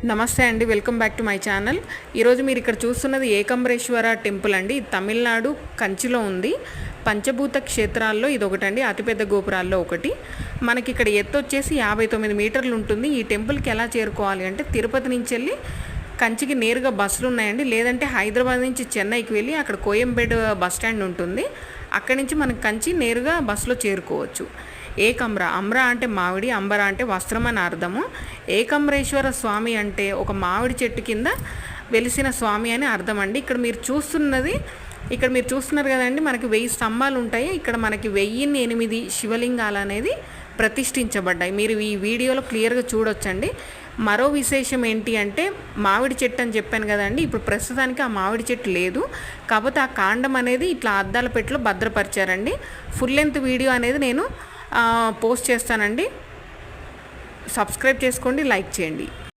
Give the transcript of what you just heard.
నమస్తే అండి, welcome back to my channel. ఈరోజు మీరు ఇక్కడ చూస్తున్నది ఏకంబరేశ్వర టెంపుల్ అండి. ఇది తమిళనాడు కంచిలో ఉంది. పంచభూత క్షేత్రాల్లో ఇది ఒకటండి, అతిపెద్ద గోపురాల్లో ఒకటి. మనకి ఇక్కడ ఎత్తు వచ్చేసి 59 మీటర్లు ఉంటుంది. ఈ టెంపుల్కి ఎలా చేరుకోవాలి అంటే తిరుపతి నుంచి వెళ్ళి కంచికి నేరుగా బస్సులు ఉన్నాయండి. లేదంటే హైదరాబాద్ నుంచి చెన్నైకి వెళ్ళి అక్కడ కోయంబేడు బస్ స్టాండ్ ఉంటుంది. అక్కడి నుంచి మనకి కంచి నేరుగా బస్సులో చేరుకోవచ్చు. అమ్ర అంటే మామిడి, అంబర అంటే వస్త్రం అని అర్థము. ఏకంబరేశ్వర స్వామి అంటే ఒక మామిడి చెట్టు కింద వెలిసిన స్వామి అని అర్థం అండి. ఇక్కడ మీరు చూస్తున్నారు కదండి, మనకి 1000 స్తంభాలు ఉంటాయి. ఇక్కడ మనకి 1008 శివలింగాలు అనేది ప్రతిష్ఠించబడ్డాయి. మీరు ఈ వీడియోలో క్లియర్గా చూడొచ్చండి. మరో విశేషం ఏంటి అంటే మామిడి చెట్టు అని చెప్పాను కదండి, ఇప్పుడు ప్రస్తుతానికి ఆ మామిడి చెట్టు లేదు. కాకపోతే ఆ కాండం అనేది ఇట్లా అద్దాల పెట్టెలో భద్రపరిచారండి. ఫుల్ లెంత్ వీడియో అనేది నేను పోస్ట్ చేస్తానండి. సబ్స్క్రైబ్ చేసుకోండి, లైక్ చేయండి.